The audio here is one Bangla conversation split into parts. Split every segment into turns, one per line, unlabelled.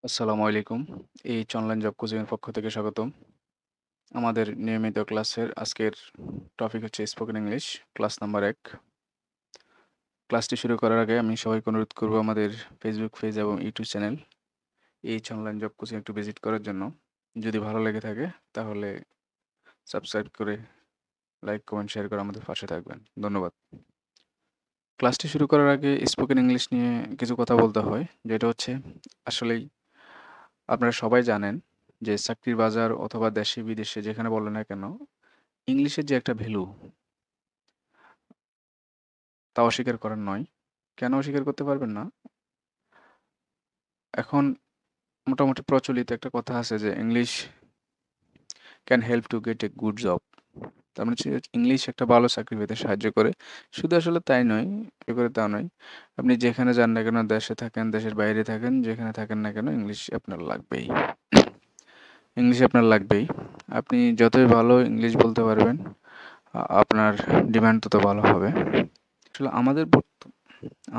আসসালামু আলাইকুম। এইচ অনলাইন জব কোচিং এর পক্ষ থেকে স্বাগতম। আমাদের নিয়মিত ক্লাসের আজকের টপিক হচ্ছে স্পোকেন ইংলিশ ক্লাস নাম্বার ১। ক্লাসটি শুরু করার আগে আমি সবাইকে অনুরোধ করব আমাদের ফেসবুক পেজ এবং YouTube channel H online job coaching একটু ভিজিট করার জন্য। যদি ভালো লেগে থাকে তাহলে সাবস্ক্রাইব করে লাইক, কমেন্ট, শেয়ার করে আমাদের পাশে থাকবেন। ধন্যবাদ। ক্লাসটি শুরু করার আগে স্পোকেন ইংলিশ নিয়ে কিছু কথা বলতে হয়, যেটা হচ্ছে আসলেই আপনারা সবাই জানেন যে চাকরির বাজার অথবা দেশে বিদেশে যেখানে বলেন না কেন ইংলিশের যে একটা ভ্যালু তা অস্বীকার করার নয়। কেন অস্বীকার করতে পারবেন না? এখন মোটামুটি প্রচলিত একটা কথা আছে যে English can help to get a good job. তার মানে হচ্ছে ইংলিশ একটা ভালো চাকরি পেতে সাহায্য করে। শুধু আসলে তাই নয়, এ করে তা নয়। আপনি যেখানে যান না কেন, দেশে থাকেন, দেশের বাইরে থাকেন, যেখানে থাকেন না কেন ইংলিশ আপনার লাগবেই। ইংলিশ আপনার লাগবেই। আপনি যতই ভালো ইংলিশ বলতে পারবেন, আপনার ডিমান্ড তত ভালো হবে। আসলে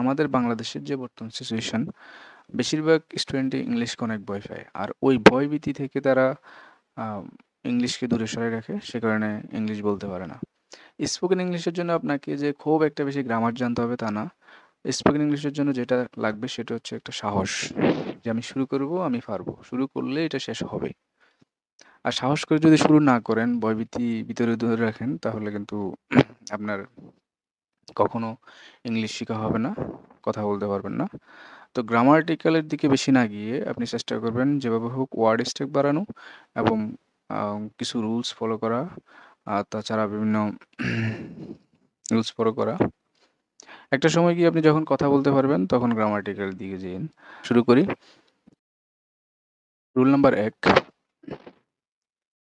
আমাদের বাংলাদেশের যে বর্তমান সিচুয়েশন, বেশিরভাগ স্টুডেন্টই ইংলিশকে অনেক ভয় পায়। আর ওই ভয়ভীতি থেকে তারা আ ইংলিশকে দূরে সরায় রাখে, সে কারণে ইংলিশ বলতে পারে না। স্পোকেন ইংলিশের জন্য আপনাকে যে খুব একটা বেশি গ্রামার জানতে হবে তা না। স্পোকেন ইংলিশের জন্য যেটা লাগবে সেটা হচ্ছে একটা সাহস। যে আমি শুরু করব, আমি পারবো। শুরু করলে এটা শেষ হবে। আর সাহস করে যদি শুরু না করেন, ভয়ভীতি ভিতরে ধরে রাখেন তাহলে কিন্তু আপনার কখনো ইংলিশ শিখা হবে না, কথা বলতে পারবেন না। তো গ্রামাটিক্যালের দিকে বেশি না গিয়ে আপনি চেষ্টা করবেন যেভাবে হোক ওয়ার্ড স্ট্যাক বাড়ানো এবং কিছু রুলস ফলো করা। আর তাছাড়া বিভিন্ন রুলস ফলো করা। একটা সময় গিয়ে আপনি যখন কথা বলতে পারবেন তখন গ্রামাটিক্যাল দিকে যেন। শুরু করি। রুল নাম্বার ১,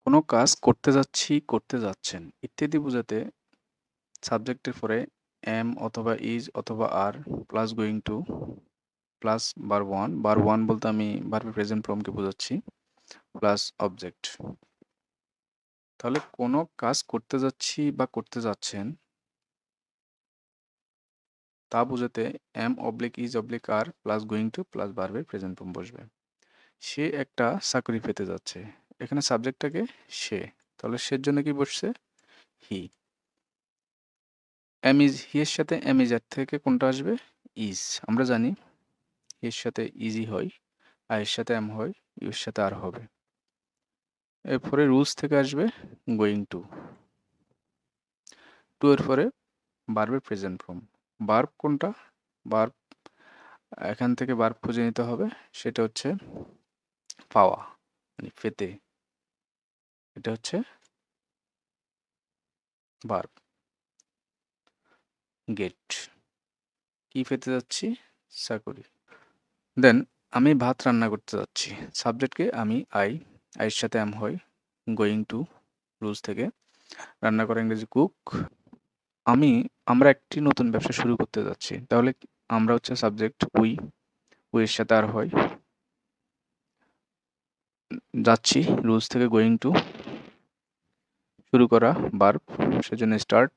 কোনো কাজ করতে যাচ্ছি, করতে যাচ্ছেন ইত্যাদি বোঝাতে সাবজেক্টের পরে am অথবা is অথবা are plus going to plus verb 1। Verb 1 বলতে আমি ভার্বের প্রেজেন্ট ফর্মকে বোঝাচ্ছি, প্লাস অবজেক্ট। তাহলে কোনো কাজ করতে যাচ্ছি বা করতে যাচ্ছেন তা বোঝাতে am oblique is oblique are plus going to plus ভার্বের প্রেজেন্ট ফর্ম বসবে। সে একটা চাকরি পেতে যাচ্ছে। এখানে সাবজেক্টটাকে সে। তাহলে সের জন্য কি বসছে? হি। am is হি এর সাথে am is এর থেকে কোনটা আসবে? is। আমরা জানি হি এর সাথে ইজি হয়, আর এর সাথে am হয়, ইউ এর সাথে আর হবে। এরপরে রুলস থেকে আসবে গোয়িং টু। টু এর পরে ভার্বের প্রেজেন্ট ফর্ম। ভার্ব কোনটা? ভার্ব এখান থেকে ভার্ব খুঁজে নিতে হবে। সেটা হচ্ছে পাওয়া, মানে পেতে। এটা হচ্ছে ভার্ব। গেট। কি পেতে যাচ্ছি? চাকরি। দেন আমি ভাত রান্না করতে যাচ্ছি। সাবজেক্টকে আমি আইয়ের সাথে am হয়, গোয়িং টু রুলস থেকে। রান্না করা ইংরেজি কুক। আমরা একটি নতুন ব্যবসা শুরু করতে যাচ্ছি। তাহলে আমরা হচ্ছে সাবজেক্ট উই এর সাথে আর হয়, যাচ্ছি রুলস থেকে গোয়িং টু শুরু করা ভার্ব, সেজন্য স্টার্ট।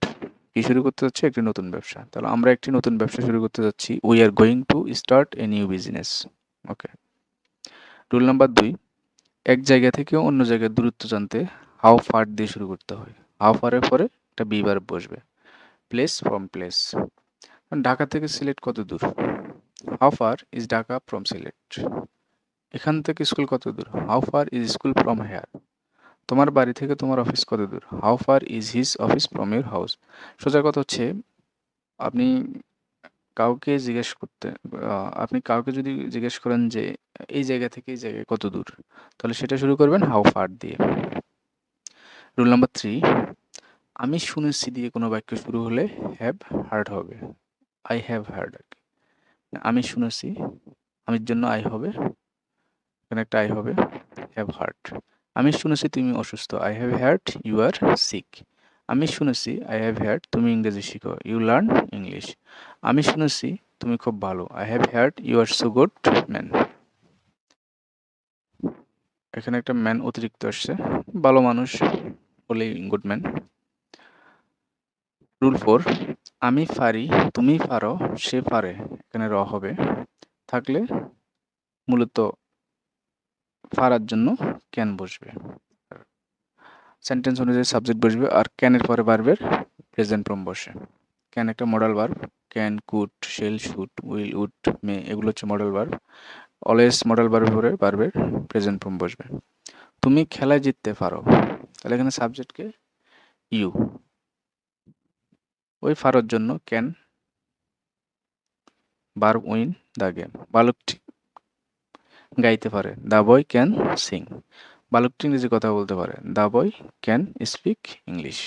কি শুরু করতে যাচ্ছি? একটি নতুন ব্যবসা। তাহলে আমরা একটি নতুন ব্যবসা শুরু করতে যাচ্ছি। We are going to start a new business. Okay. Rule number ২, এক জায়গা থেকে অন্য জায়গার দূরত্ব জানতে হাউ ফার দিয়ে শুরু করতে হয়। হাউ ফারের পরে একটা বি ভার্ব বসবে। Place from place. ঢাকা থেকে সিলেট কত দূর? How far is Dhaka from Sylhet. এখান থেকে স্কুল কত দূর? How far is school from here. তোমার বাড়ি থেকে তোমার অফিস কত দূর? How far is his office from your house. সোজা কথা হচ্ছে আপনি কাউকে জিজ্ঞেস করতে আপনি কাউকে যদি জিজ্ঞেস করেন যে এই জায়গা থেকে এই জায়গায় কত দূর, তাহলে সেটা শুরু করবেন হাউ ফার দিয়ে। রুল নাম্বার 3, আমি শুনেছি দিয়ে কোনো বাক্য শুরু হলে হ্যাভ হার্ড হবে। আই হ্যাভ হার্ড আর কি। আমি শুনেছি, আমির জন্য আই হবে, এখানে একটা আই হবে, হ্যাভ হার্ড। আমি শুনেছি তুমি অসুস্থ। I have heard you are sick. আমি শুনেছি আই হ্যাভ হার্ড তুমি ইংরেজি শিখো। You learn English. আমি শুনেছি তুমি খুব ভালো। I have heard you are so good man. এখানে একটা ম্যান অতিরিক্ত আসছে, ভালো মানুষ হলেই গুড ম্যান। রুল 4, আমি পারি, তুমি পারো, সে পারে, এখানে র হবে থাকলে মূলত ফারার জন্য ক্যান বসবে, সেন্টেন্স অনুযায়ী সাবজেক্ট বসবে, আর ক্যানের পরে ভার্বের প্রেজেন্ট ফর্ম বসে। ক্যান একটা modal verb, can, could, shall, should, will, would, may এগুলো হচ্ছে মডাল ভার্ব। অলওয়েজ মডাল ভার্বের পরে ভার্বের প্রেজেন্ট ফর্ম বসবে। তুমি খেলায় জিততে পারো, তাহলে এখানে সাবজেক্টকে ইউ, ওই ফারোর জন্য can, verb win the game. বালকটি গাইতে পারে, দ্য বয় ক্যান সিং। বালকটি ইংরেজি কথা বলতে পারে, the boy can speak English.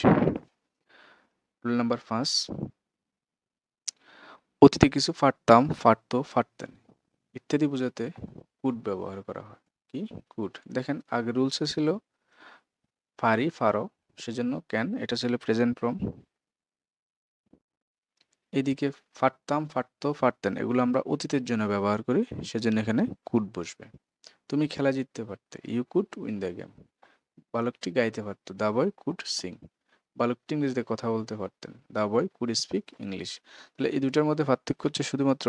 Rule number 5, অতীতে কিছু ফাটতাম, ফাটতো, ফাটতেন ইত্যাদি বোঝাতে কুড ব্যবহার করা হয়। কি কুড? দেখেন আগে রুলসে ছিল ফারি, ফারো, সেজন্য ক্যান, এটা ছিল প্রেজেন্ট ফর্ম। এদিকে ফাটতাম, ফাটতো, ফাটতেন এগুলো আমরা অতীতের জন্য ব্যবহার করি, সেজন্য এখানে কুড বসবে। তুমি খেলা জিততে পারতে, you could win the game. বালকটি গাইতে পারতো, দ্য বয় কুড সিং। বালকটি ইংরেজিতে কথা বলতে পারতেন, the boy could speak English. তাহলে এই দুটার মধ্যে পার্থক্য হচ্ছে শুধুমাত্র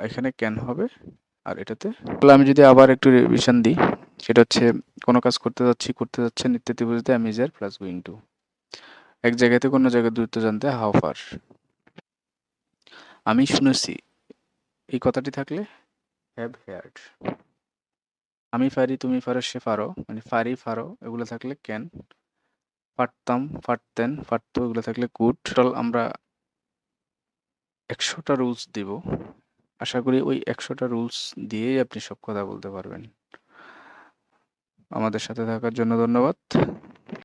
এখানে ক্যান হবে আর এটাতে। তাহলে আমি যদি আবার একটু রিভিশন দিই, সেটা হচ্ছে কোনো কাজ করতে যাচ্ছি, করতে যাচ্ছেন ইত্যাদি বুঝতে আমি ইজ প্লাস গোয়িং টু। এক জায়গা থেকে অন্য জায়গায় দূরত্ব জানতে হাউ ফার। আমি শুনেছি, এই কথাটি থাকলে হ্যাভ হেয়ার্ড। আমি পারি, তুমি পারো, সে পারো, মানে ফারি, ফারো এগুলো থাকলে ক্যান। পারতাম, পারতেন, পারতো এগুলো থাকলে কুড। টোটাল আমরা 100টা রুলস দিব। আশা করি ওই 100টা রুলস দিয়েই আপনি সব কথা বলতে পারবেন। আমাদের সাথে থাকার জন্য ধন্যবাদ।